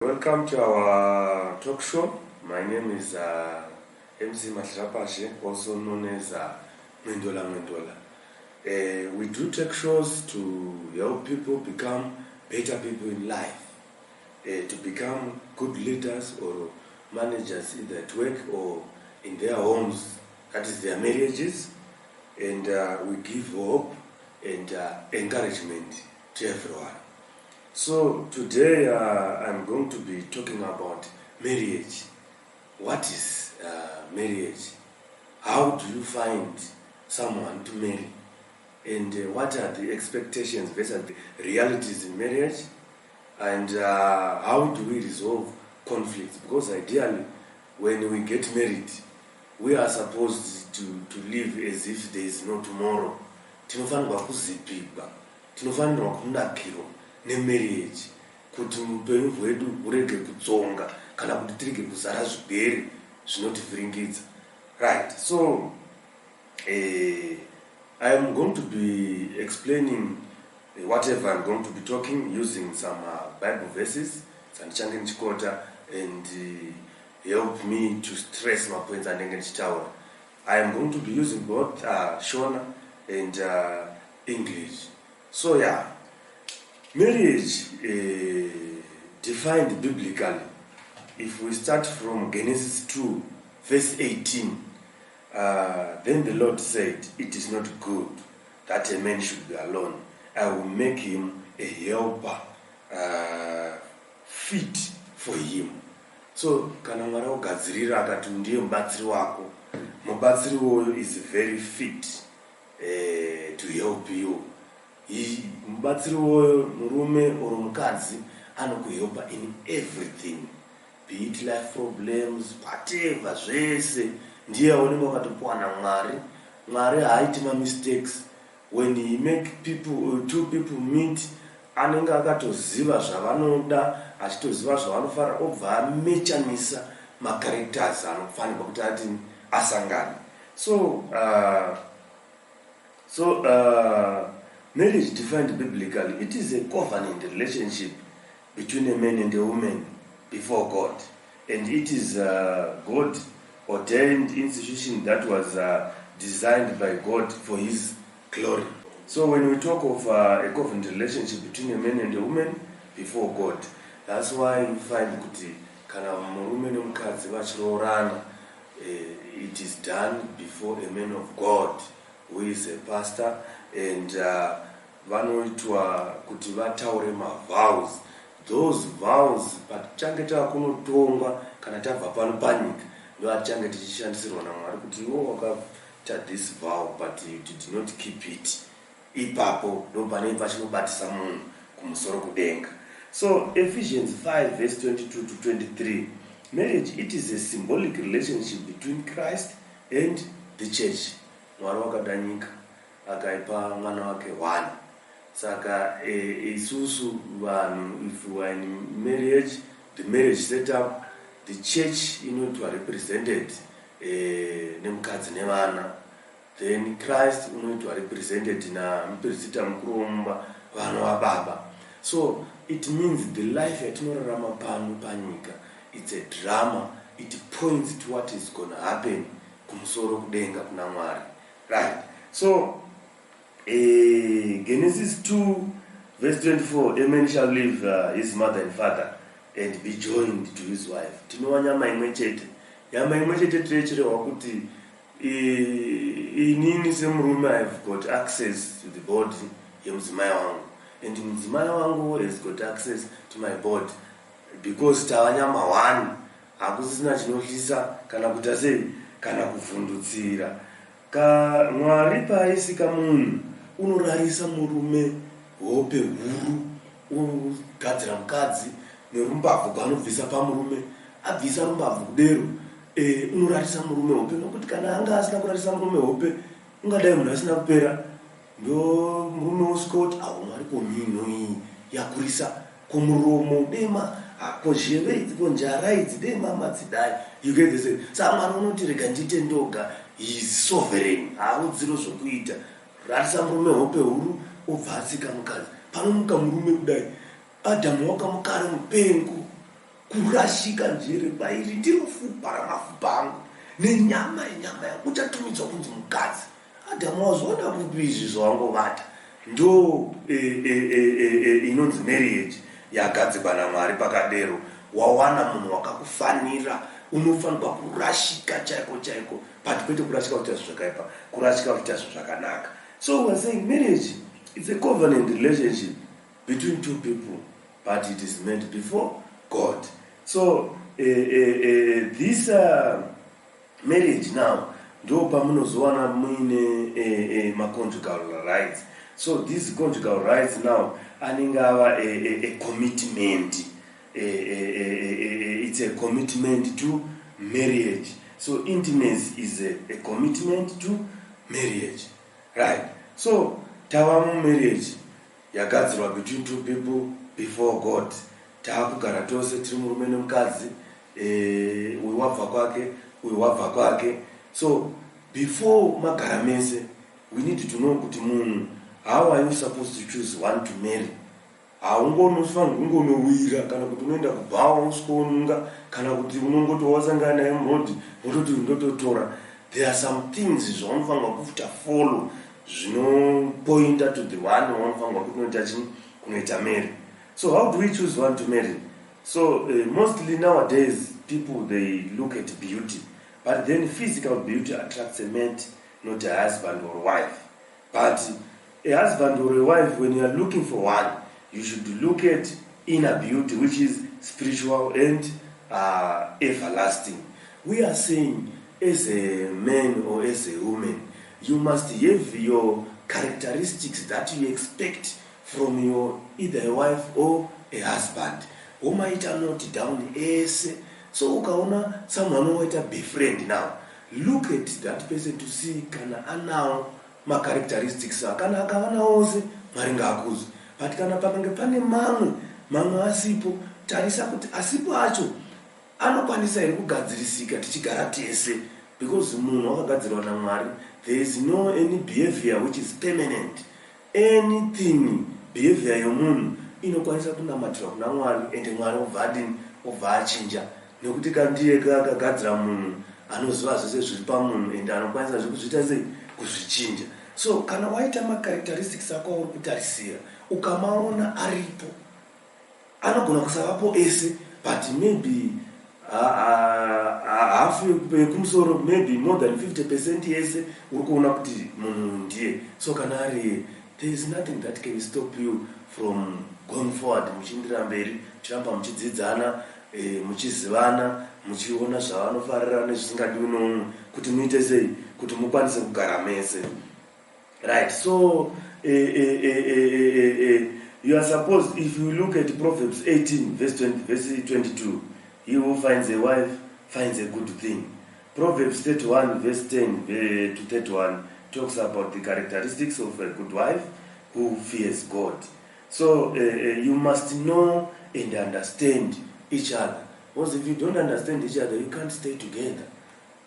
Welcome to our talk show. My name is MC Matrapashe, also known as Mwendola. We do talk shows to help people become better people in life, to become good leaders or managers either at work or in their homes, that is their marriages, and we give hope and encouragement to everyone. So today I'm going to be talking about marriage. What is marriage? How do you find someone to marry? And what are the expectations versus the realities in marriage? And how do we resolve conflicts? Because ideally, when we get married, we are supposed to live as if there is no tomorrow. Tinofanirwa kuzipigwa, tinofanirwa kunakirwa nemarriage kuti upenyu hwedu hurege kutsonga kana kuti tirege kuzara zvigere zvinotivhiringidza. Right, so I am going to be explaining whatever I'm going to be talking using some Bible verses dzandichange ndichikota and help me to stress my points anenge ndichitaura. I am going to be using both Shona and English. So yeah, marriage defined biblically. If we start from Genesis 2, verse 18, then the Lord said, "It is not good that a man should be alone. I will make him a helper fit for him." So, kana Mwari ogadzirira akati ndiye mubatsiri wako, mubatsiri uyu is very fit to help you. Mubatsiri uyu murume or mukadzi anokuhelpa in everything, be it life problems, whatever, zvese ndiye aonenge wakatopuwa naMwari. Mwari haaiti mistakes. When he make people, two people meet, anenge akatoziva zvavanoda, achitoziva zvavanofanira, obva amechanisa macharacters anofanirwa kuti ati asangane. So marriage defined biblically, it is a covenant relationship between a man and a woman before God, and it is God ordained institution that was designed by God for His glory. So when we talk of a covenant relationship between a man and a woman before God, that's why you find kuti kana murume nemukadzi vachiroorana, it is done before a man of God who is a pastor, and vanoitwa kuti vataure vows. Those vows patichange takunotongwa kana tabva pano panyika ndo atichange tichishandisirwa naMwari kuti iwo wakaita this vow but you did not keep it. Ipapo ndo pane pachinobatisa munhu kumusoro kudenga. So Ephesians 5 verse 22 to 23, marriage, it is a symbolic relationship between Christ and the church. Mwari wakada nyika akaipa mwana wake one. Saka isusu vanhu, if we are in marriage, the marriage setup, the church inoitwa represented nemukadzi nevana, then Christ unoitwa represented namuprezida mukuru womumba, vana vababa. So it means the life yatinorarama pano panyika, it's a drama. It points to what is going to happen kumusoro kudenga kuna Mwari. Right, so Genesis 2 verse 24, a man shall leave his mother and father and be joined to his wife. Tinowa nyama imwe chete. Nyama imwe chete tichirehwa kuti inini semurume I have got access to the body yemudzimai wangu, and mudzimai wangu has got access to my body, because tava nyama one. Hakusisina chinohlisa kana kuita sei kana kuvhundutsira. Mwari paaisika munhu unorarisa murume hope huru, unogadzira mukadzi nerumbabvu kwaanobvisa pamurume, abvisa rumbabvu kudero, unorarisa murume hope, nokuti kana anga asina kurarisa murume hope ungadai munhu asina kupera. Ndo murume osvika kuti Mwari komino iyi yakurisa kumuromo dema, kozheve idzi, konjara idzi dema madzidai, you get the same. Saka Mwari unoti rega ndiite ndoga, he is sovereign, haudziro zvokuita. Rarisa murume hope huru, obva atsika mukadzi. Panomuka murume kudai, Adamu wakamukara mupengo, kurashika njere kwairi ndinofupa ramafupa angu nenyama yenyama yangu uchatumidzwa kunzi mukadzi. Adamu wazviona kupi izvi zvawangovata? Ndo inonzi marriage yagadzikwa naMwari pakadero. Wawana munhu wakakufanira, unofanirwa kurashika chaiko chaiko, but kwete kurashika kuita zvakaipa, kurashika kuita zvakanaka. So we're saying marriage, it's a covenant relationship between two people, but it is made before God. So this marriage now, ndo pamunozowana muine conjugal rights. So these conjugal rights now anenge ava a commitment. It's a commitment to marriage. So intimacy is a commitment to marriage, right? So tava marriage yagadzirwa between two people before God. Takugara tose tiri murume nemukadzi, uyu wabva kwake, uyu wabva kwake. So before magara mese, we need to know kuti munhu, how are you supposed to choose one to marry? Haungonofanirwa kungonowira kana kuti unoenda kubhawa uskonunga kana kuti unongoti wasangana naye murodhi wototi ndototora. There are some things zvaunofanirwa kufuta follow zvinopointa to the one waunofanirwa kuti kunoita marry. So how do we choose one to marry? So mostly nowadays people, they look at beauty, but then physical beauty attracts a mate, not a husband or wife. But a husband or a wife, when you are looking for one, you should look at inner beauty, which is spiritual and everlasting. We are saying, as a man or as a woman, you must have your characteristics that you expect from your either a wife or a husband. Umaita note down as. So ukaona someone umaita befriend now, look at that person to see kana anawo ma characteristics kana akawana ose maringa akuzi. But kana pakange pane mamwe asipo, tarisa kuti asipo acho anokwanisa iri kugadzirisika tichigara tese, because munhu wakagadzirwa naMwari. There is no any behavior which is permanent. Anything behavior yomunhu inokwanisa kunamatirwa kuna Mwari, ende Mwari obva achinja, nekuti kandiye akagadzira munhu anoziva zvese zviri pamunhu ende anokwanisa kuzviita sei, kuzvichinja. So kana waita ma characteristics ako uri kutarisira ukamaona aripo, anogona kusavapo ese, but maybe half yekumusoro, maybe more than 50% yese uri kuona kuti munhu ndiye. So kana ari, there is nothing that can stop you from going forward, muchiendera mberi, chiramba muchidzidzana, muchizivana, muchiona zvavanofarira nezvisingadiwi nomunhu, kuti muite sei, kuti mukwanise kugara mese. Right, so you are supposed, if you look at Proverbs 18, verse 22, he who finds a wife finds a good thing. Proverbs 31, verse 10 to 31 talks about the characteristics of a good wife who fears God. So you must know and understand each other. Because if you don't understand each other, you can't stay together.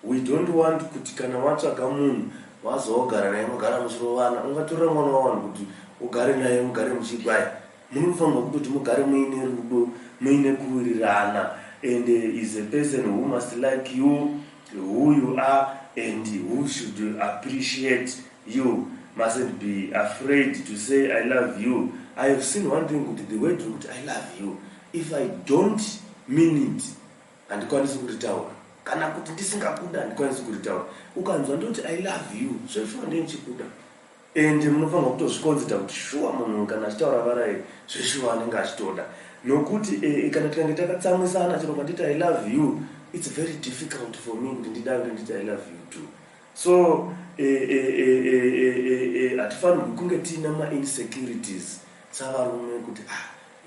We don't want kuti kana watsvaka munhu wazogara naye mugara muchirovana, ungatora mwana wawanhu kuti ugare naye mugare muchigwaya. Munofanirwa kuti mugare muine rudo, muine kuwirirana, and is a person who must like you, who you are, and who should appreciate you. Mustn't be afraid to say I love you. I have seen one thing with the word I love you. If I don't mean it, and kwanisi kuritaura, kana kuti ndisingakuda ndikwanisi kuritaura, ukanzwa ndoti I love you, zveshuwa ndinchikuda. And munofanirwa kutozvikonzeta kuti shuwa munhu kana achitaura varaye zveshuwa anenge achitoda. Nokuti kana tikange takatsamwisana chero panditi I love you, it's very difficult for me kuti ndidare nditi I love you too. So hatifanirwi kunge tiina ma-insecurities savarume kuti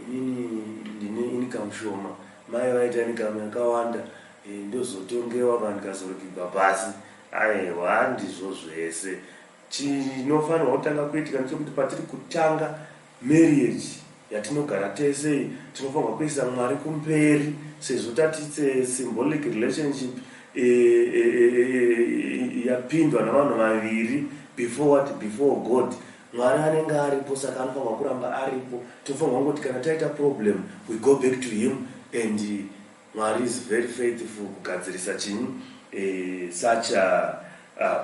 inini ndine income shoma, mai vaita income yakawanda, ndozotongewa kana ndikazorukirwa pasi. Aiwa, ndizvo zvese. Chinofanirwa kutanga kuitika ndechekuti patiri kutanga marriage yatinogara tese, tinofanirwa kuisa Mwari kumberi, sezvo tatitse symbolic relationship yapindwa navanhu vaviri before what? Before God. Mwari anenge aripo, saka anofanirwa kuramba aripo. Tofanirwa kuti kana taita problem, we go back to him and Mwari is very faithful kugadzirisa chinyi such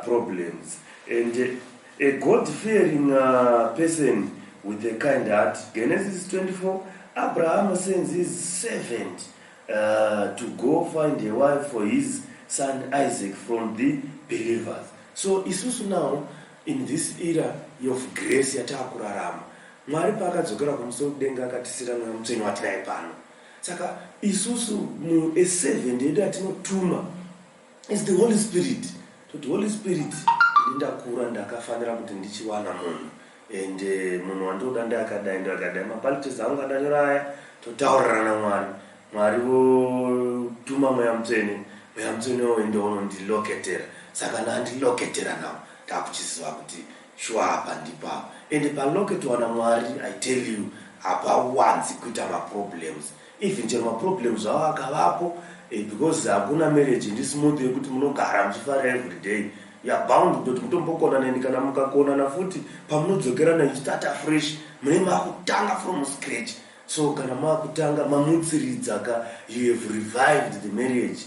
problems. And a God-fearing person with a kind heart, Genesis 24, Abraham sends his servant to go find a wife for his son Isaac from the believers. So isusu now in this era of grace yatakurarama, Mwari pakadzokera kumusoro kudenga akatisira mweya mutsvene watinaye pano. Saka isusu a servant yedu atinotuma is the Holy Spirit. So the Holy Spirit ndakura ndakafanira kuti ndichiwana munhu, and munhu wandoda ndakadai mapalitesi angu adanyoraya totaurirana Mwari. Mwari votuma mweya mutsvene oende unondiloketera. Saka ndandiloketera nawo takuchiziva kuti sure apa ndipapa, and paloketwa naMwari I tell you hapawanzi kuita maproblems. Even chero maproblems awo akavapo because hakuna marriage ndi smooth yekuti munogara muchifara every day. You are bound kuti mutombokonana kana mukakonana futi pamunodzokerana you start afresh, mune makutanga from scratch. So kana makutanga mamutsiridza ka you have revived the marriage.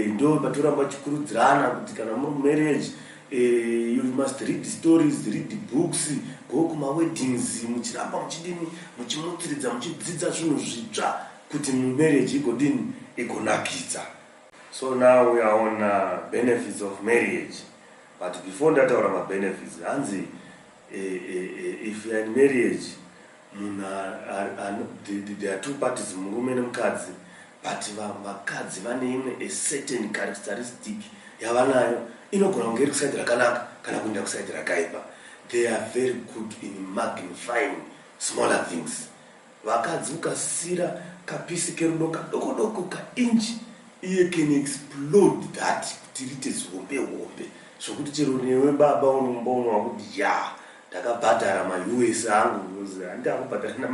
Ndo patoramba chikurudzirana kuti kana muri marriage you must read stories, read books, go kuma weddings, muchiramba muchidini muchimutsiridza muchidzidza zvinhu zvitsva kuti marriage igodini igonakidza. So now we are on benefits of marriage. But before that our benefits, hanzi if you are in marriage, there are two parties, murume nemukadzi, but vakadzi vane a certain characteristic yavanayo inogona kunge iri kusaidi rakanaka kana kuenda kusaidi rakaipa. They are very good in magnifying smaller things. Vakadzi ukasira kapisi kerudo kadoko kainchi, iye can explode that kuti rite zihombe zvokuti chero newe baba unomboonwa kuti ya ndakabhadhara ma-US angu, handakubhadhara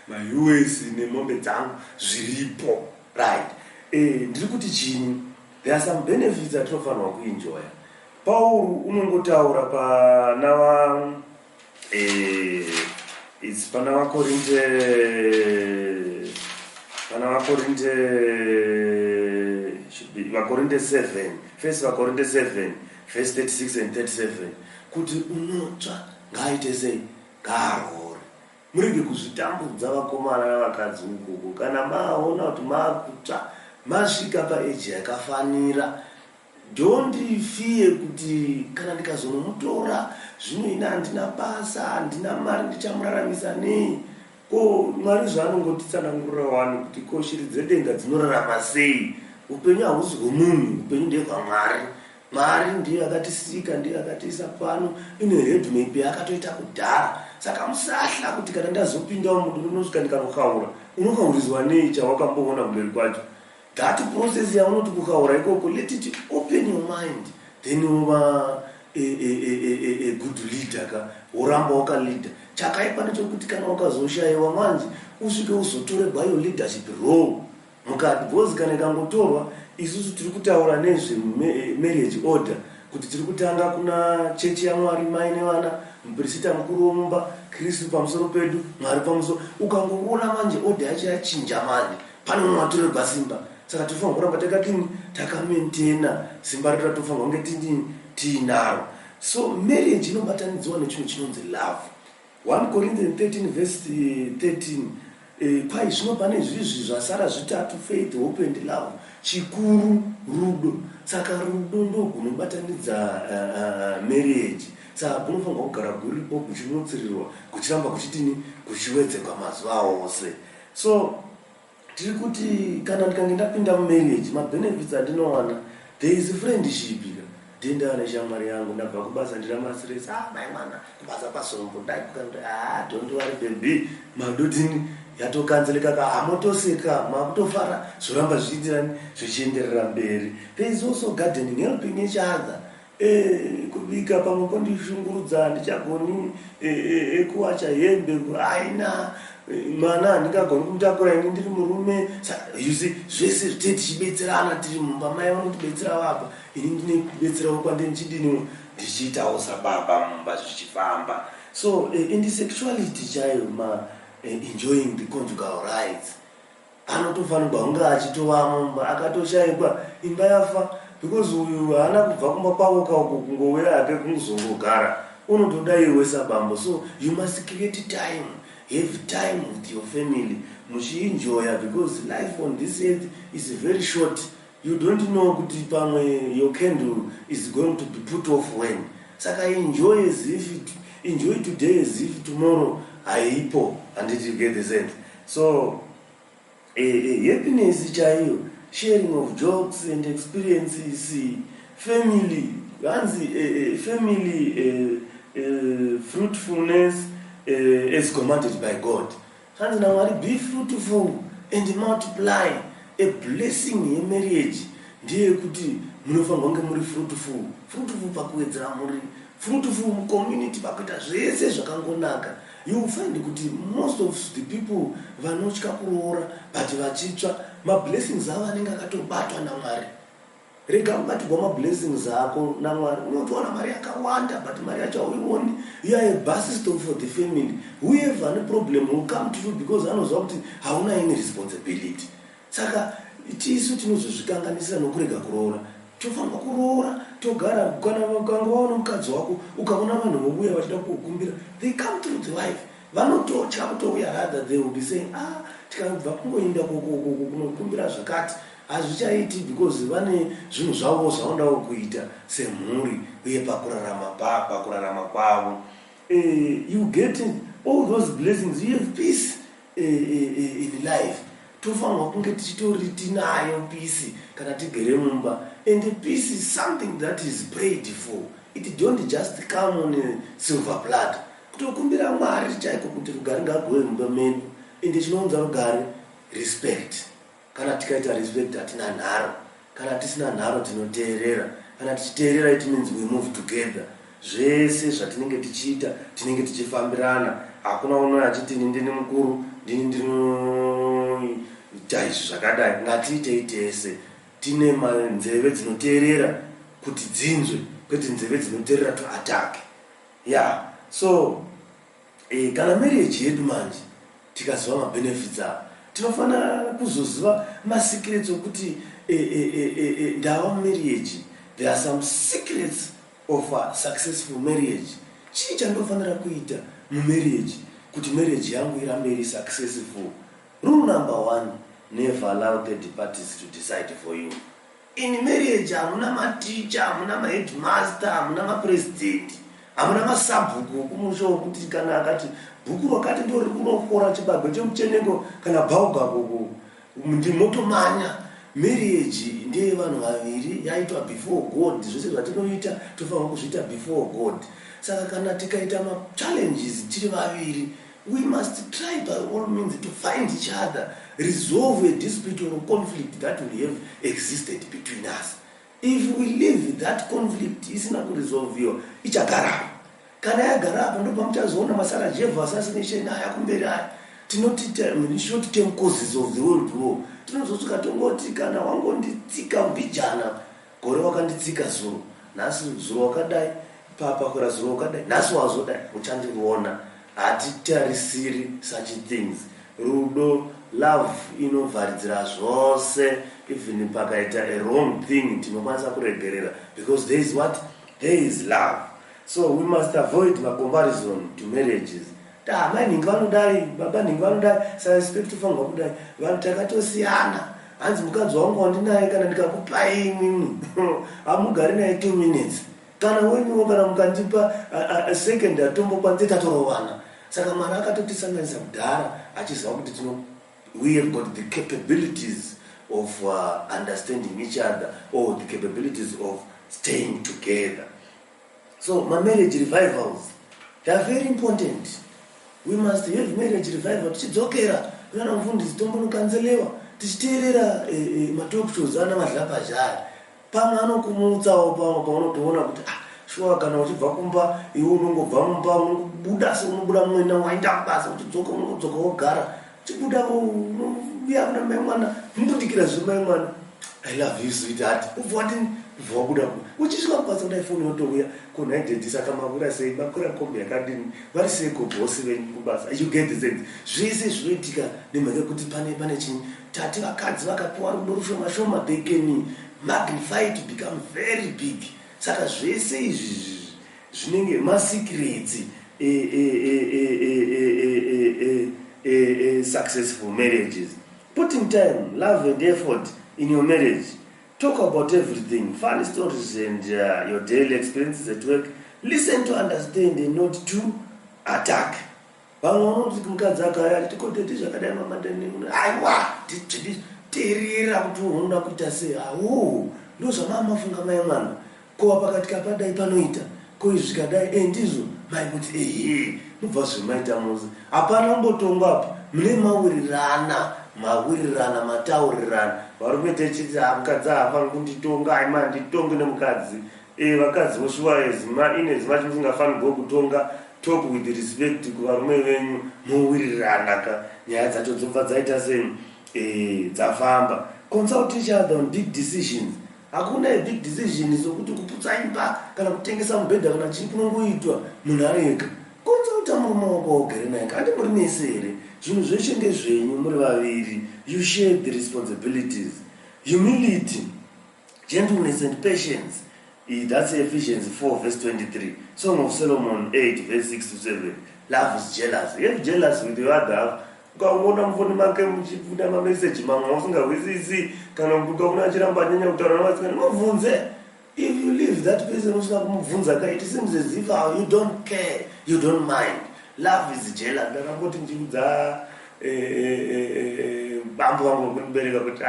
ma-US nemombe dzangu zviripo, right? Ndiri kuti chini, there are some benefits atinofanirwa kuenjoya. Pauro unongotaura it's pana vakorinde 7, first vakorinde 7 verse 36 and 37, kuti unotsva ngaaite sei, ngaarore. Murege kuzvitambudza vakomana navakadzi ukoko kana maona kuti maakutsva masvika paeji yakafanira. Don't fear kuti kana ndikazonomutora zvino ina handina basa, handina mari, ndichamuraramisa nei? Ko Mwari zvaanongotitsanangurira wani kuti ko shiri dzedenga dzinorarama sei? Upenyu hahusi hwomunhu, upenyu ndehwaMwari. Mwari ndiye akatisika, ndiye akatiisa pano, ine roadmap yakatoita kudhara. Saka musahla kuti kana ndazopindawo munhu unosvika ndikanokaura, unokaurizwa nei chawakamboona mberi kwacho. That process yaunoti kukaura ikoko, let it open your mind, then uva a good leader ka uramba wakaleader. Chakaipa ndechekuti kana ukazoshayiwa manje usvike uzotore bio leadership role mukati, because kana ikangotorwa isusu tiri kutaura nezve marriage order kuti tiri kutanga kuna chechi yaMwari mai nevana, muprista mukuru womumba, Kristu pamusoro pedu, Mwari pamusoro. Ukangoona manje order yacho yachinja manje, pane mumwe atorerwa simba. Saka tofanirwa kuramba takadini takamaintaina simba redu ratofanirwa kunge tiinaro. So marriage inobatanidzwa nechinhu chinonzi love. 1 Corinthians 13 verse 13, kwai zvino pane zvizvi zvasara zvitatu, faith, hope and love, chikuru rudo. Saka rudo ndogunobatanidza marriage. Saka kunofanirwa kugara kuripo kuchinotsirirwa, kuchiramba kuchitini, kuchiwedzerwa mazuva ose. So tiri kuti kana ndikange ndapinda mumarriage, mabenefits andinowana, there is friendship. Ndenda neshamwari yangu ndabva kubasa ndina mastress, mai mwana kubasa pasombo ndaikukanda, don't worry baby, madotini yatokanzeleka ka hamotoseka, makutofara zvoramba zviitirani zvichienderera mberi. There is also gardening, helping each other. Kubika pamwe kondishungurudza, ndichagoni kuwacha hembe, aina mwana handingagoni kumutakura ini ndiri murume. You see, zvese zvitete tichibetserana tiri mumba, mai vanotibetsera vapa, ini ndine kubetserawo kwandine chidini ndichiitawo sababa mumba zvichifamba. So in the sexuality chaiyo enjoying the conjugal rights, anotofanirwa kunge achitovamo akatoshayikwa imba yafa because uyu haana kubva kumba kwavoka uko kungouya hake kungozongogara unotodaiwe sabambo. So you must create time, have time with your family, muchienjoya, because life on this earth is very short. You don't know kuti pamwe your candle is going to be put off when. Saka enjoy as if enjoy today as if tomorrow haipo, and it will get the sense. So happiness chaiyo, sharing of jokes and experiences, family, family fruitfulness as commanded by God. And now be fruitful and multiply. A blessing in marriage. Ndiye kuti munofanirwa kunge muri fruitful pakuwedzera muri fruitful community pakuita zvese zvakangonaka. You will find kuti most of the people vanotya kuroora but vachitsva mablessings avo anenge akatobatwa naMwari. Rega kubatirwa mablessings ako naMwari, unotoona mari yakawanda but mari yacho hauioni. You are a basis for the family. Whoever ane problem will come to you because anoziva kuti hauna any responsibility. Saka itisu tinozozvikanganisira nokurega kuroora. Tofanirwa kuroora, togara kana waona mukadzi wako ukaona vanhu vobuya vachida kukukumbira, they come through the wife. Vanototya kutouya rather they will be saying tikabva kungoenda kunokumbira zvakati hazvichaiti because vane zvinhu zvavo zvaondawo kuita semhuri uye pakurarama kwavo. You get all those blessings, you have peace in life. Tofanirwa kunge tichitori tinayo peace kana tigere mumba, and peace is something that is prayed for. It don't just come on a silver platter. Kutokumbira Mwari chaiko kuti rugare ngagove mumba medu, ende chinonza rugare respect. Kana tikaita respect hatina nharo, kana tisina nharo tinoteerera, kana tichiteerera it means we move together. Zvese zvatinenge tichiita tinenge tichifambirana. Hakuna uno achiti ndini mukuru, ndini chaizvo zvakadai. Ngatiitei tese tine nzeve dzinoteerera kuti dzinzwe, kwete nzeve dzinoteerera to attack. Yeah. So kana marriage yedu manje tikaziva mabenefits avo, tinofanira kuzoziva masecrets okuti ndava marriage. There are some secrets of a successful marriage. Chii chandofanira kuita mumarriage kuti marriage yangu irambe iri successful? Rule number 1, never allow third parties to decide for you. In marriage hamuna maticha, hamuna maheadmaster, hamuna mapresident, hamuna masabhuku kumusho kuti kana akati bhuku rakati ndo riri kunokora chibagwe chemucheneko kana bhaugabo ndimotomanya. Marriage ndeye vanhu vaviri, yaitwa before God. Zvose zvatinoita tofanirwa kuzviita before God. Saka kana tikaita challenges tiri vaviri, we must try by all means to find each other, resolve a dispute or a conflict that will have existed between us. If we leave that conflict isina kuresolviwa, ichagara. Kana yagara ndo pamuchazoona masara Jehovah assassination aya kumberi aya. Tinoti short term causes of the world war. Tinozosvika tongoti kana wangonditsika mbijana, gore wakanditsika zuro, nhasi zuro wakadai, pakura zuro wakadai, nhasi wazodai, uchandiona. Hatitarisiri such things. Rudo, love inovharidzira zvose. Even pakaita a wrong thing tinokwanisa kuregerera, because there is what? There is love. So we must avoid the comparison to marriages. Mai ningi vanodai, baba ningi vanodai, saka respect tofanirwa kudai. Vanhu takatosiyana. Hanzi mukadzi wangu wandinaye kana ndikakupai imwimwi hamugari naye 2 minutes. Kana wenyuwo kana mukandipa a second atombokwanisa tatorovana. Saka Mwari akatotisanganisa kudhara achiziva kuti we have got the capabilities of understanding each other, or the capabilities of staying together. So my marriage revivals, they are very important. We must have marriage revival. Tichidzokera kana mufundisi tombonokanzelewa tichiteerera matalk shows ana madhlapazhaya. Pamwe anokumutsawo pamwe paunotoona kuti shuwa kana uchibva kumba iwe unongobva mumba unobuda seunobuda mwena waenda kubasa, uchidzoka unodzoka wogara, uchibuda uya kuna mai mwana, mumbudikira zviri mai mwana. I love you sweetheart. Uchisvika kupasa kudai foni yotouya ku9:30 saka makura sei makura kombi yakadini vari seiko bhosi venyu kubasa. You get the sense. Zvese zvinoitika nemhaka yekuti pane chinhu tati vakadzi vakapiwa rudo rushoma they can magnify to become very big. Saka zvese izvi zvinenge masecrets successful marriages. Putting time, love and effort in your marriage. Talk about everything, funny stories and your daily experiences at work. Listen to understand and not to attack. Terera kuti unona kuita sei ndozvamamafunga mai mwana kova pakati kapadai panoita ko izvi zvikadai ndizvo mai kuti mubva zvemaita muzi hapana kumbotonga apa mune mawirirana mataurirana varume techiti mukadzi hafaniri kunditonga aima nditonge nemukadzi vakadzi voshuwa ine zima chimusingafanirwa kutonga. Talk with respect kuvarume venyu mowirirana ka nyaya dzacho dzobva dzaita sei dzafamba. Consult each other on big decisions. Hakuna big decision sokuti kuputsa imba kana kutengesa mubhedha kana chii kunongoitwa munhu ari ega. Consulta murume wako ogere naye kandi muri mese here. Zvinhu zveshe ndezvenyu muri vaviri. You share the responsibilities. Humility, gentleness and patience. That's Ephesians 4 verse 23. Song of Solomon 8 verse 6 to 7. Love is jealous. You're jealous with your other half. Ukaona mfoni make muchipfuda mameseji mamwe usingahwisisi kana ukaona achiramba nyanya kutaura navasikana mubvunze. If you leave that person usina kumubvunza ka it seems as if you don't care, you don't mind. Love is jealous. Ndakangoti ndichikudza bambo vangu kunibereka kuti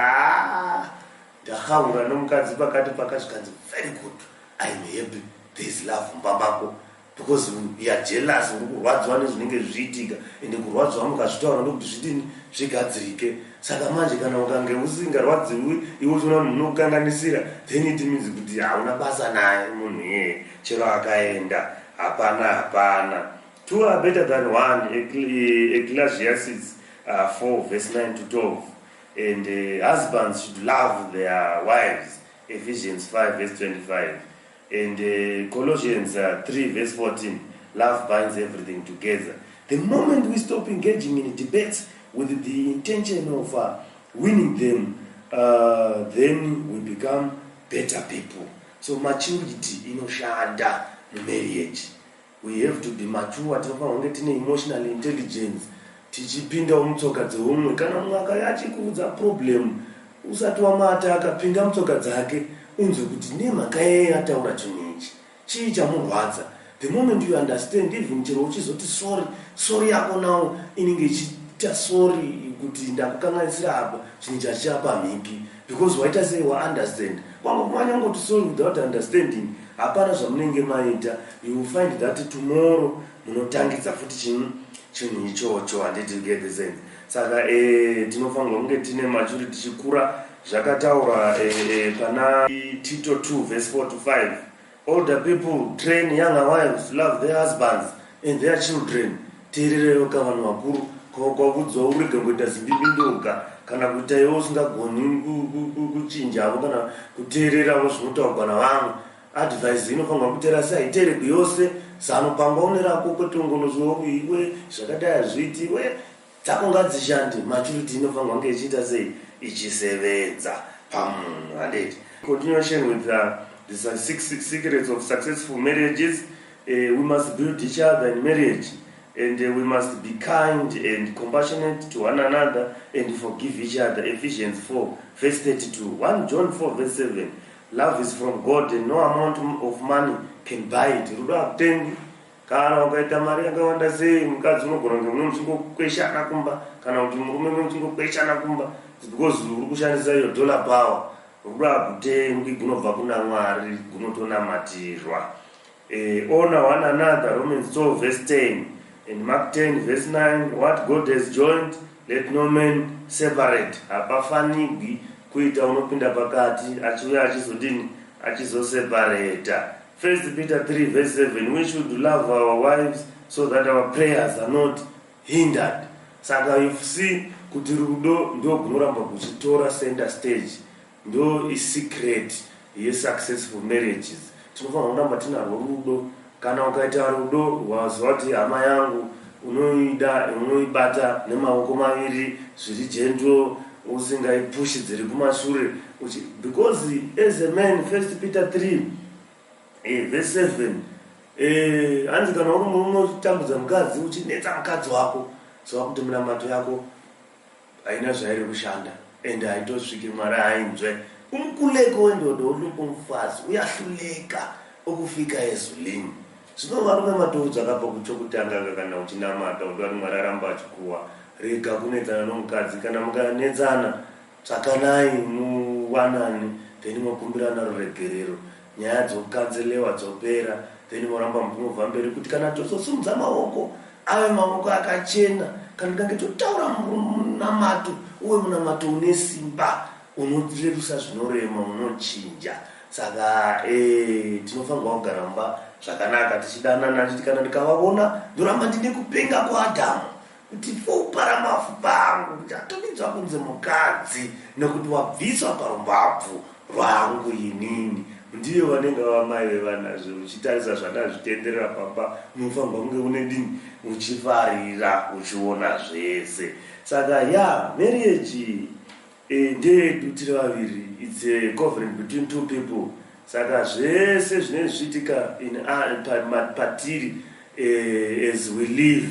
ndakaura nomukadzi pakati pakazvikanzi very good, I'm happy, there is love mumbambako. Because you are jealous, kurwadzwa nezvinenge zviitika ende kurwadzwa mukazvitaura ndokuti zvidini zvigadzirike. Saka manje kana ukange usingarwadziwi iwe uchiona munhu unokukanganisira, then it means kuti hauna basa naye munhu iyeye chero akaenda. Hapana. Two are better than one. Ecclesiastes 4 verse 9 to 12. And husbands should love their wives. Ephesians 5 verse 25. And Colossians 3 verse 14. Love binds everything together. The moment we stop engaging in debates with the intention of winning them, then we become better people. So maturity inoshanda in marriage. We have to be mature. Tinofanira tine emotional intelligence. Tichipinda mutsoka dzeumwe kana mumwe achikuudza problem usati wamata akapinda mutsoka dzake unzwe kuti nemhaka yeye ataura chinhu ichi chii chamurwadza. The moment you understand, even chero uchizoti sorry yako nawo inenge ichiita sorry kuti ndakukanganisira apa chinhu chachichapa mhipi because waita sei understand. Kwanga kumanya ngoti sorry without understanding hapana zvamunenge maita. You will find that tomorrow munotangidza futi chinhu ichocho handiti get the sense. Saka tinofanirwa kunge tine maturity chikura zvakataura pana Tito 2 verse 4 to 5. Older people train younger wives to love their husbands and their children. Teererewo kavanhu vakuru kwakudzwa urege kuita zimbibindoga kana kuita iwo usingagoni kuchinjavo kana kuteererawo zvinotaurwa navamwe. Advice inofanirwa kuteera sei iteererwe yose zanopangwa unerako kwetongonozvo iwe zvakadai hazviiti iwe dzako ngadzishande. Maturity inofanirwa kunge ichiita sei ichisevenza pamunhu handeti. Continuation with the 6 secrets of successful marriages. We must build each other in marriage, and we must be kind and compassionate to one another and forgive each other. Ephesians 4 verse 32. 1 John 4 verse 7. Love is from God and no amount of money can buy it. Rudo hakutengi. Kana ukaita mari yakawanda sei mukadzi unogona kunge muno muchingokweshana kumba kana kuti murume muchingokweshana kumba because uri kushandisa iyo dollar power. Rudo hakutengi, gunobva kuna Mwari, gunotonamatirwa. Honor one another. Romans 12 verse 10 and Mark 10 verse 9. What God has joined, let no man separate. Hapafanigwi kuita unopinda pakati achiuya achizodini achizoseparata. 1 Peter 3 verse 7. We should love our wives so that our prayers are not hindered. Saka if see kuti rudo ndo gunoramba kuchitora center stage ndo secret yesuccessful marriages. Tinofanira kuramba tinarwo rudo. Kana ukaita rudo waziva kuti hama yangu unoibata nemaoko maviri zviri gentle, usingaipushi dziri kumashure, because as a man, 1 Peter 3 verse 7, hanzi kana uri murume uchitambudza mukadzi uchinetsa mukadzi wako, ziva kuti minamato yako haina zvairi kushanda ende haitosviki Mwari ainzwe. Umukuleko wendodo uripo mufazi uyahluleka okufika ezulini. Zvino varume matodzi akabva kuchokutanga kana uchinamata kuti vari Mwari aramba achikuwa, rega kunetsana nomukadzi. Kana mukanetsana tsvakanai muwanani, then mokumbirana ruregerero, nyaya dzokanzelewa dzopera, then moramba munobva mberi kuti kana tososumudza maoko ave maoko akachena, kana tikange totaura munamato uwe munamato une simba, unorerusa zvinorema, unochinja. Saka tinofanirwa kugara mumba zvakanaka tichidanana, tichiti kana ndikavaona ndoramba ndine kupenga kwaAdhamu kuti foupara mapfupa angu kuti atonidzwa kunze mukadzi nekuti wabviswa parumbabvu rwangu inini. Ndiye vanenge vamai vevanazvo, uchitarisa zvandazvitenderera pamba, unofanirwa kunge une dini, uchifarira uchiona zvese. Saka marriage ndeyedu tiri vaviri, it's a covenant between two people. Saka zvese zvinenge zvichiitika patiri as we live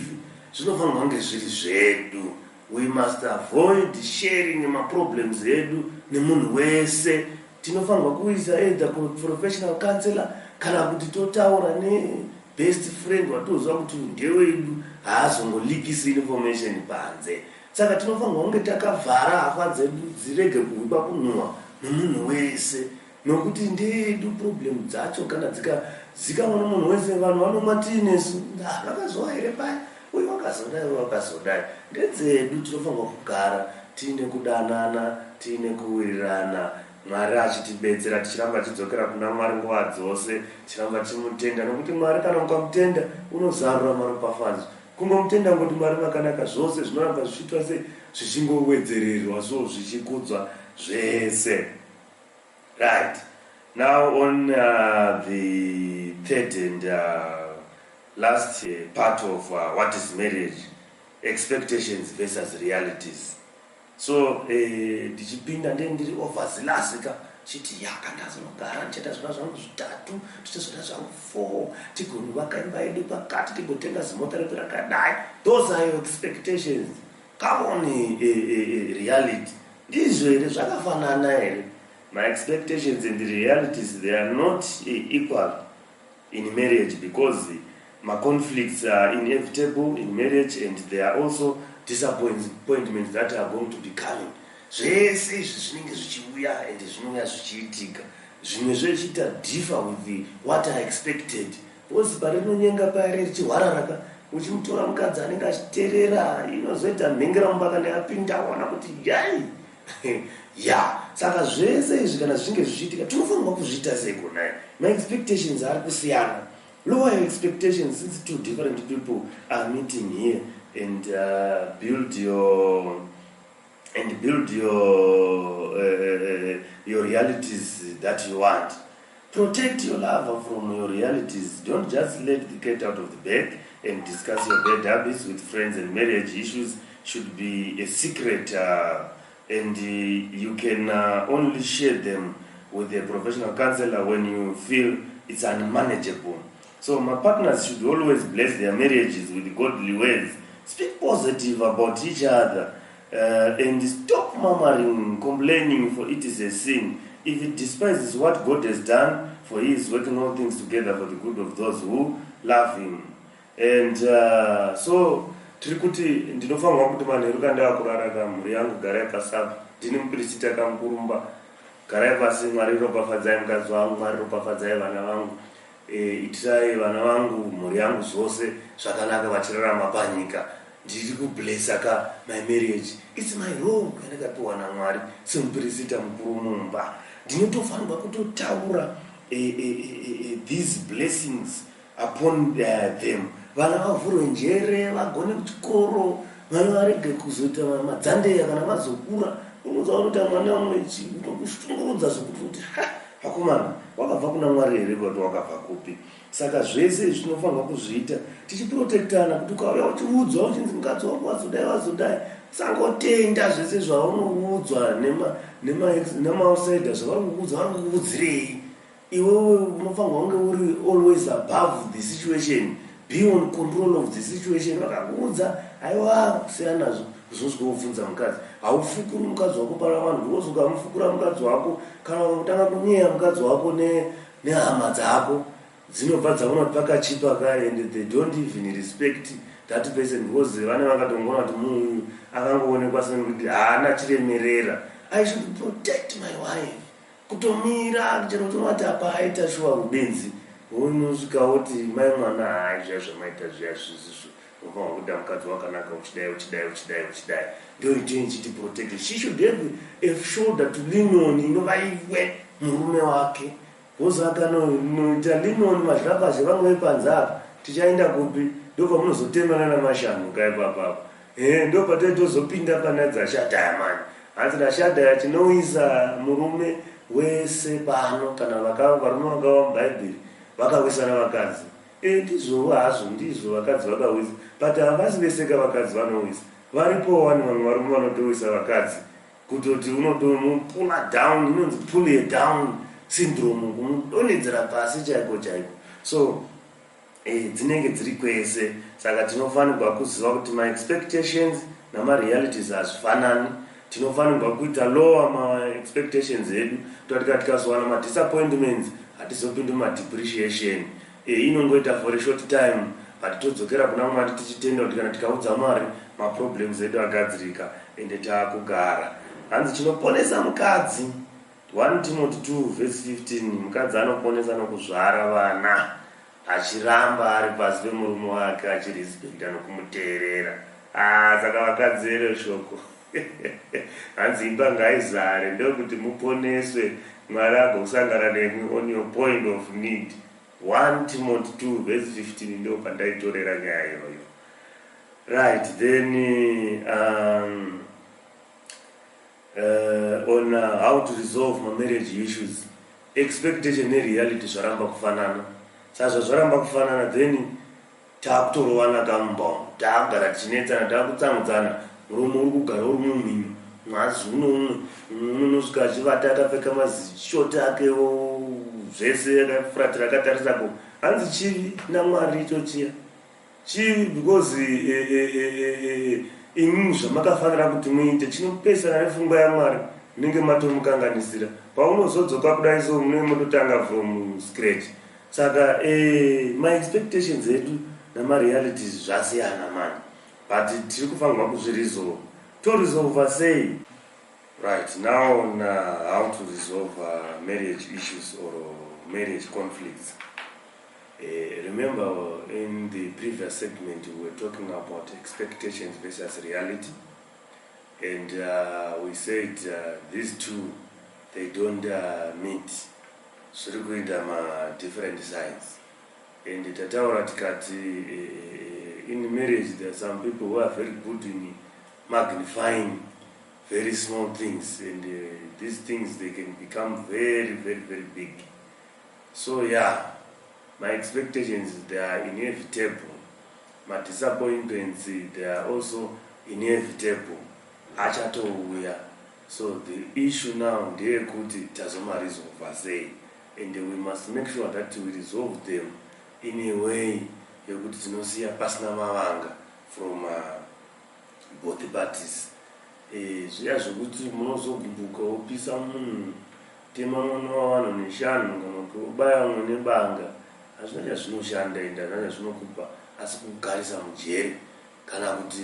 zvinofanirwa kunge zviri zvedu. We must avoid sharing maproblems edu nemunhu wese. Tinofanirwa kuisa either professional counselor kana kuti totaura best friend watoziva kuti ndewedu haazongolikisi information panze. Saka tinofanirwa kunge takavhara hama dzedu dzirege kuiba kunhuhwa nomunhu wese, nokuti ndedu problem dzacho kana dzikamwa nomunhu wese. Vanhu vanomati nesu vakazova here paya, uyu wakazodai. Ndedzedu tinofanirwa kugara tiine kudanana, tiine kuwirirana, Mwari achitibetsera, tichiramba tichidzokera kuna Mwari nguva dzose, tichiramba tichimutenda, nokuti Mwari kana ukamutenda unozarura maropafadzo. Kungomutenda ngoti Mwari makanaka, zvose zvinoramba zvichiitwa zvichingowedzererwa, so zvichikudzwa zvese. Right. Now on the third and last part of what is marriage, expectations versus realities. So ndichipinda ndiri overzealousika chiti yakandazonogara ndichita zvona zvangu zvitatu, ndichita zvona zvangu 4, tigonovaka imba yedu pakati, tigotenga zimota redu rakadai. Those are your expectations. Come on, reality. Ndizvo here zvakafanana here? My expectations and the realities, they are not equal in marriage, because my conflicts are inevitable in marriage, and there are also disappointments that are going to be coming. Zvese izvi zvinenge zvichiuya and zvinouya zvichiitika. Zvimwe zvichiita differ with what I expected. Because parinonyenga paya richihwararaka, uchimutora mukadzi anenge achiterera, inozoita mhengera mumbaka neapinda wana kuti yai. Saka zvese izvi kana zvinge zvichiitika, tinofanirwa kuzviita sekonai. My expectations are kusiyana. Lower your expectations, since two different people are meeting here, and build your realities that you want. Protect your lover from your realities. Don't just let the cat out of the bag and discuss your bad habits with friends. And marriage issues should be a secret, and you can only share them with a professional counselor when you feel it's unmanageable. So my partners should always bless their marriages with godly words. Speak positive about each other, and stop murmuring, complaining, for it is a sin. If it despises what God has done, for He is working all things together for the good of those who love Him. And so tirikuti ndinofanirwa kuti manheru kandavakuraraka mhuri yangu garai pasaba, ndini muprista takamkurumba, garai pasi, Mwari ropafadzai mukadzi wangu, Mwari ropafadzai vana vangu, itirai vana vangu, mhuri yangu zvose zvakanaka vachirarama panyika. Ndiri kublessa ka my marriage. It's my role yandakapiwa naMwari semuprista mukuru mumba. Ndinotofanirwa kutotaura these blessings upon them. Vana vavhurwe njere, vagone kuchikoro, vana varege kuzoita madzandeya kana vazokura, unozaona kuti mwana umwe chinokushungurudza zvokuti hakomana wakabva kuna Mwari here kuti wakabva kupi. Saka zvese zvinofanirwa kuzviita tichiprotectana, kuti ukauya uchiudzwa uchinzi mukadzi wako wazodai sangotenda zvese zvaunoudzwa nema-outsiders zvavari kukuudza vari kukuudzirei. Iwewe unofanirwa kunge uri always above the situation, be on control of the situation. Vakakuudza aiwa kusiya nazvo kuzosvika wobvunza mukadzi. Haufukuri mukadzi wako pana vanhu, because ukamufukura mukadzi wako kana ukatanga kunyeya mukadzi wako nehama dzako dzinobva dzaona pakachipa kare, and they don't even respect that person, because vane vakatongona kuti munhu akangoonekwa sekuti haana chiremerera. I should protect my wife. Kutomira chero tomati apa aita shuwa rubenzi unosvika woti mai mwana hai zviya zvamaita zviya zvisizvo unofanirwa kuda mukadzi wakanaka uchidai ndio ichiti protect. She should have a shoulder to lean on, inova iwe murume wake. Because akanoita lean on mazvirapazhe vamwe vepanze apa tichaenda kupi? Ndo pamunozotemana namashango kaipapapo. Ndo pataitozopinda pana dzashata mani. Hanzi ndashata chinoisa murume wese pano kana varume vakawa mubhaibheri vakawisana vakadzi. Ndizvo hazvo, ndizvo vakadzi vakawisa, but havasi veseka vakadzi vanowisa. Varipo vamwe varume vanotowisa vakadzi kutoti unotomupula down, inonzi pull you down syndrome, kumudonhedzera pasi chaiko chaiko. So dzinenge dziri kwese. Saka tinofanirwa kuziva kuti ma-expectations nama-realities hazvifanani. Tinofanirwa kuita lower ma-expectations edu, totika tikazowana ma-disappointments hatizopindi ma-depreciation. Inongoita for a short time, but todzokera kuna Mwari tichitenda kuti kana tikaudza Mwari ma-problems edu agadzirika ende taakugara. Hanzi chinoponesa mukadzi 1 Timothy 2:15, mukadzi anoponesa nokuzvara vana achiramba ari pasi pemurume wake, achirespecta nokumuteerera. Saka vakadzi ero shoko hanzi imba ngaizare ndokuti muponeswe, Mwari agokusangana nemwe on your point of need. 1 Timothy 2:15 ndo pandaitorera nyaya iyoyo. Right, then on how to resolve my marriage issues. Expectation nereality zvaramba kufanana. Saka zvaramba kufanana, then takutorovana kamubao, takugara tichinetsana, takutsamudzana. Murume uri kugara uri mumhinho, mwazi unosvika achivata akapfeka mazishoti akewo zvese akafuratira akatarisako. Hanzi chivi naMwari icho chiya chivi, because imwe zvamakafanira kuti muite chinopesana nepfungwa yaMwari munenge matomukanganisira. Paunozodzoka kudai so munenge mototanga from scratch. Saka ma-expectations edu nama-realities zvasiyana mani, but tiri kufanirwa kuzviresolve. To sei? Right, now on how to resolve marriage issues or marriage conflicts. Remember in the previous segment we were talking about expectations versus reality, and we said these two, they don't meet. Zviri kuita different sides, and tataura tikati in marriage there are some people who are very good in magnifying very small things, and these things they can become very, very, very big. So yeah, my expectations, they are inevitable. My disappointments, they are also inevitable. Achatouya. So the issue now, they could tazoma resolve say, and we must make sure that we resolve them in a way yekuti tinosiya pasina mavanga from both parties. Zviya zvokuti munozogumbuka wopisa munhu, tema mwana wavanhu neshanu kana kuti ubaya mumwe nebanga, hazvina chazvinoshanda ende hazvina chazvinokupa, asi kugarisa mujeri kana kuti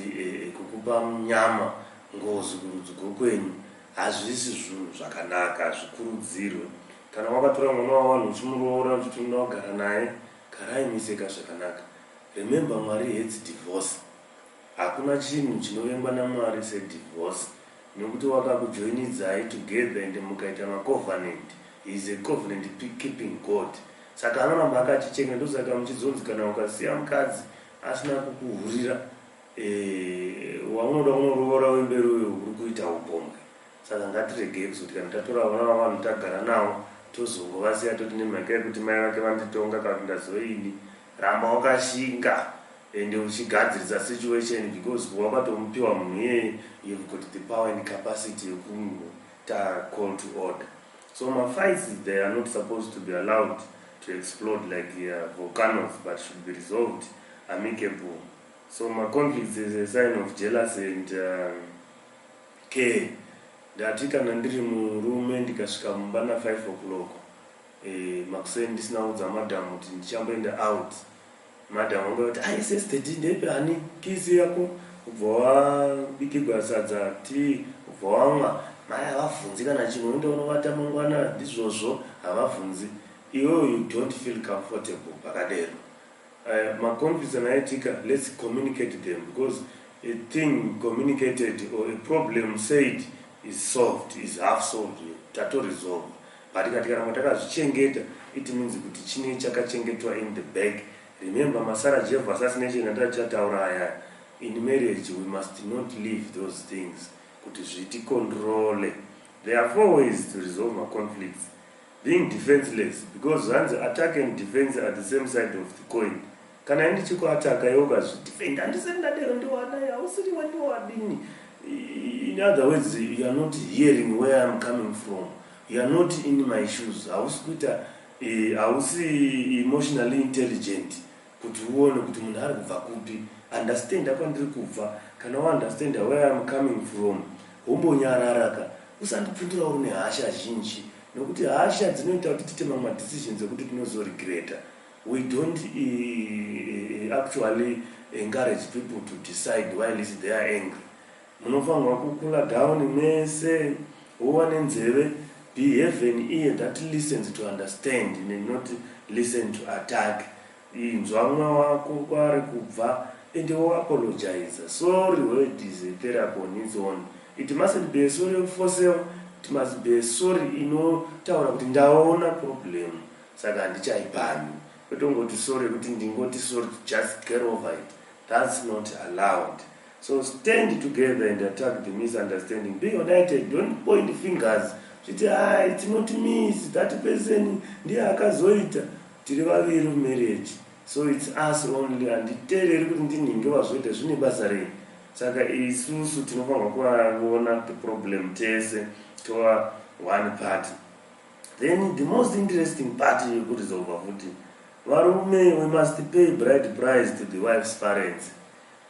kukupa nyama ngozi kurudzi kwenyu hazvisi zvinhu zvakanaka, zvikurudzirwe. Kana wakatora mwana wavanhu uchimuroora uchiti unoda kugara naye, garai miseka zvakanaka. Remember, Mwari hates divorce. Hakuna chinhu chinovengwa naMwari sedivorce, nekuti wakakujoinidzai together and mukaita macovenant. He is a covenant keeping God. Saka anoramba akachicheka. Ndosaka muchizonzi kana ukasiya mukadzi asina kukuhurira, waunoda kunoroora wemberi uyo uri kuita upombwe. saka ngatiregei kuzoti kana tatora vana vavanhu tagara navo tozongovasiya toti nemhaka yekuti mai vake vanditonga kana kuti ndazoini, ramba wakashinga ende uchigadzirisa situation because wakatomupiwa munhu iyeye you've got the power and capacity yekumuta call to order. So fights they are not supposed to be allowed to explode like volcanoes, but should be resolved amicable. So conflicts is a sign of jealousy and care. Ndati kana ndiri murume ndikasvika mumba na 5 o'clock makuseni ndisina kudza madhamu kuti ndichamboenda out, madhamu angati aise steady ndepe hani kisi yako ubva wabikirwa sadza ti ubva wamwa mai havabvunzi kana chinhu unoenda unovata mangwana ndizvozvo havabvunzi, iwewe you don't feel comfortable pakadero. Maconflicts anaitika, let's communicate them, because a thing communicated or a problem said is solved, is half solved, tato resolve. But kana matakazvichengeta, it means kuti chine chakachengetwa in the bag. Remember Masara Jeff assassination and Chatauraya. In marriage we must not leave those things. Kuti zviti control. There are 4 ways to resolve my conflicts. Being defenseless, because once attack and defense are the same side of the coin. Kana ndichiko attack yoga defend and send that in other words, you are not hearing where I'm coming from. You are not in my shoes. I was emotionally intelligent. Kuti uone kuti munhu ari kubva kupi, understand apa ndiri kubva, kana understand where I'm coming from, wombonyararaka, usandipindura uri nehasha zhinji, nokuti hasha dzinoita kuti tite mamwe decisions ekuti tinozoregreta. We don't actually encourage people to decide while they are angry. Munofanirwa kukula down mese, uwane nzeve, behave an ear that listens to understand and not listen to attack. Inzwa mwa wako kwari kubva and you apologize. Sorry word is a therapy on its own. It mustn't be a sorry for sale. It must be a sorry inotaura kuti ndaona problem saka ndichaipani. Kutongoti sorry kuti ndingoti sorry to just get over it. That's not allowed. So stand together and attack the misunderstanding. Be united. Don't point fingers. It's not me, it's that person. Ndiye akazoita. Tiri vaviri marriage. So it's us only, and itereri kuti ndininge vazoita zvine basa rei. Saka isusu tinofanirwa kuona the problem tese to one party. Then the most interesting part you could resolve futi, varume, we must pay bride price to the wife's parents.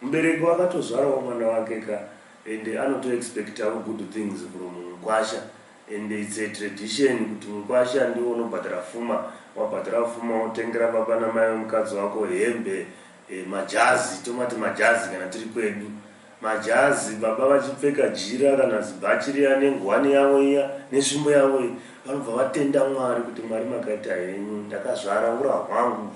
Mbereko akatozvarawo mwana wake ka, and anoto expect good things from Mkwasha, and it's a tradition kuti Mkwasha ndiwo unobhadhara fuma, wabhadhara fuma wotengera baba namai mukadzi wako hembe, majazi, tomati majazi kana tiri kwedu. Majazi baba vachipfeka jira kana zibhachi riya nengwani yavo iya nesvimbo yavo iyi, vanobva vatenda Mwari kuti Mwari makaita henyu, ndakazvara ura hwangu.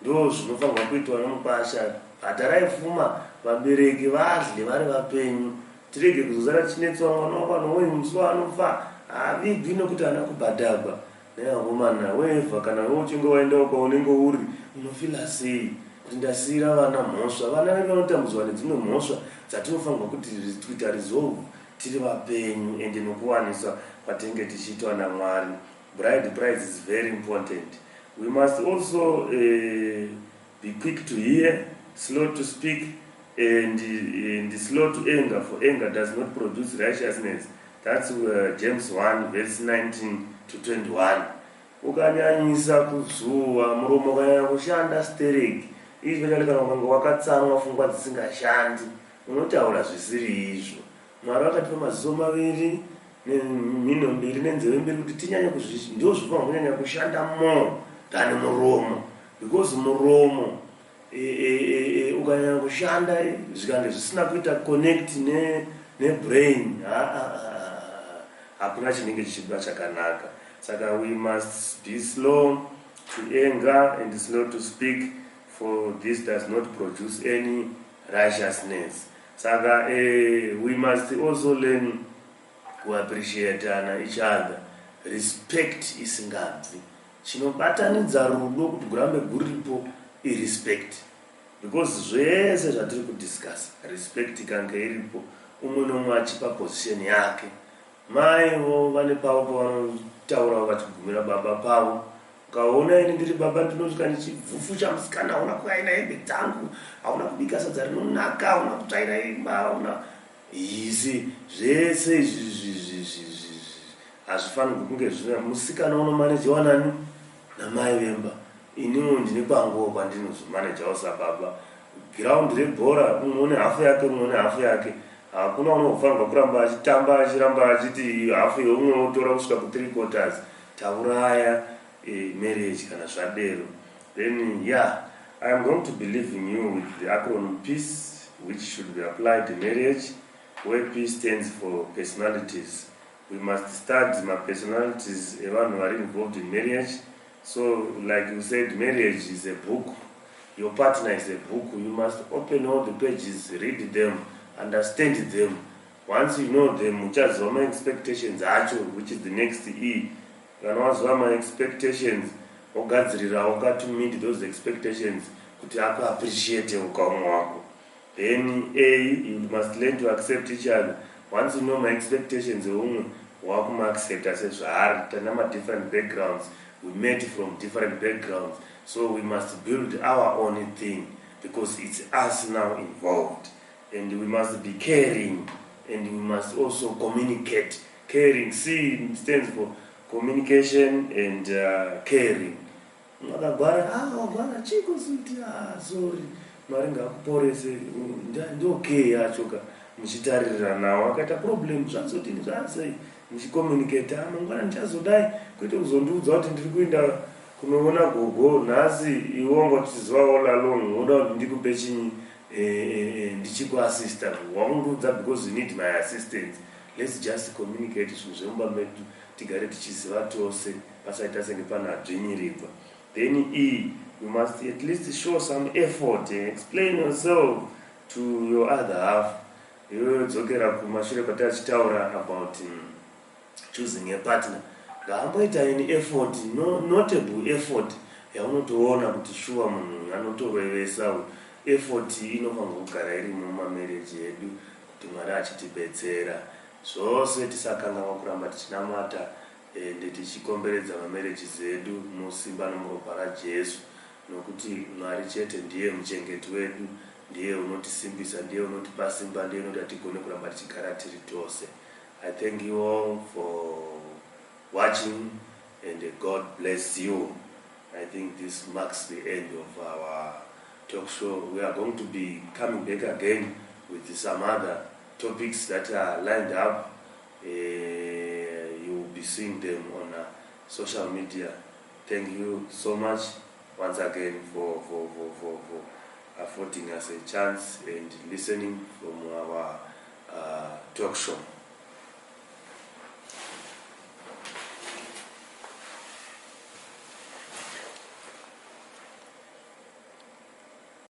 Ndo zvinofanirwa kuitwa noMukwasha. Bhadharai fuma, vabereki vadle vari vapenyu. Tirege kuzozara chinetswa mwana wako anowe musi wanofa havibvi nokuti haana kubhadharwa. Nevakomana wevha kana uchinge waenda uko unenge uri unofila sei kuti ndasiyira vana mhosva. Vana vedu vanotambudzwa nedzimwe mhosva dzatinofanirwa kuti twitter resolve tiri vapenyu ende nokuwanisa kwatenge tichiitwa naMwari. Bride price is very important. We must also be quick to hear, slow to speak, and slow to anger, for anger does not produce righteousness. That's James 1 verse 19 to 21. Ukanyanyisa kuzuwa muromo ukanyanya kushanda stereki, izvi zvakadikana ukanga wakatsamwa pfungwa dzisingashandi, unotaura zvisiri izvo. Mwari akatipa maziso maviri nemhino mbiri nenzeve mbiri kuti tinyanye kuzvizvi, ndio zvofanirwa kunyanya kushanda more than muromo, because muromo ukanyanya kushanda zvikange zvisina kuita connect nebrain, hakuna chinenge chichibva chakanaka. Saka we must be slow to anger and slow to speak, for this does not produce any righteousness. Saka we must also learn to appreciate each other. Respect isingabvi. Chinobatanidza rudo kuti gurambe guripo irrespect. Because zvese zvatiri kudiscuss, respect ikange iripo, umwe nomwe achipa position yake, maivo vane pavo pavanotaura vachigumira baba pavo. Ukaona ini ndiri baba ndinosvika ndichivhufusha musikana, hauna kuaina hembe dzangu, hauna kubika sadza rinonaka, hauna kutsvaira imba, hauna isi. Zvese izvi hazvifanirwi kunge zvina. Musikana unomanejiwa nani? Namai vemba. Iniwo ndine kwanguwo kwandinozomanejawo sababa. Ground rebhora umwe une hafu yake, umwe une hafu yake. Hakuna unofanirwa kuramba achitamba achiramba achiti hafu yeumwe otora kusvika ku3 quarters. Tauraya marriage kana zvadero. Then I am going to be leaving you with the acronym PEACE, which should be applied in marriage, where P stands for personalities. We must study my personalities around who are involved in marriage. So, like you said, marriage is a book. Your partner is a book. You must open all the pages, read them, understand them. Once you know them, uchazwa my expectations acho, which is the next E. Kana wazwa my expectations, ogadzirira to meet those expectations, kuti appreciate ukaumwa wako. Then you must learn to accept each other. Once you know my expectations, accept as a different backgrounds. We met from different backgrounds. So we must build our own thing because it's us now involved. And we must be caring, and we must also communicate. Caring, C stands for communication and caring. Sorry. Maringa kuporese ndoke yachoka muchitarira nawo akaita problem zvazodini zvazai muchicommunicate mangwana ndichazodai kuite kuzondiudza kuti ndiri kuenda kunoona gogo nhasi iwo ngotizwa all along woda kuti ndikupe chinyi ndichikuassista wakundiudza because you need my assistance. Let's just communicate zvinhu zvemumba medu tigare tichiziva tose pasaita senge pana dzvinyirirwa. Then you must at least show some effort, explain yourself to your other half. You dzokera kumashure kwatachitaura about choosing a partner. Ngaamboita any effort, notable effort yaunotoona kuti shuwa munhu anotorevesa. Effort inofanirwa kugara iri mumamarriage edu kuti Mwari achitibetsera. Zvose tisakanganwa kuramba tichinamata ende tichikomberedza mamarriages edu musimba nomuropa raJesu. Nokuti Mwari chete ndiye muchengeti wedu, ndiye unotisimbisa, ndiye unotipa simba, ndiye unoti tigone kuramba tichigara tiri tose. I thank you all for watching and God bless you. I think this marks the end of our talk show. We are going to be coming back again with some other topics that are lined up. You will be seeing them on social media. Thank you so much once again for affording us a chance and listening from our talk show.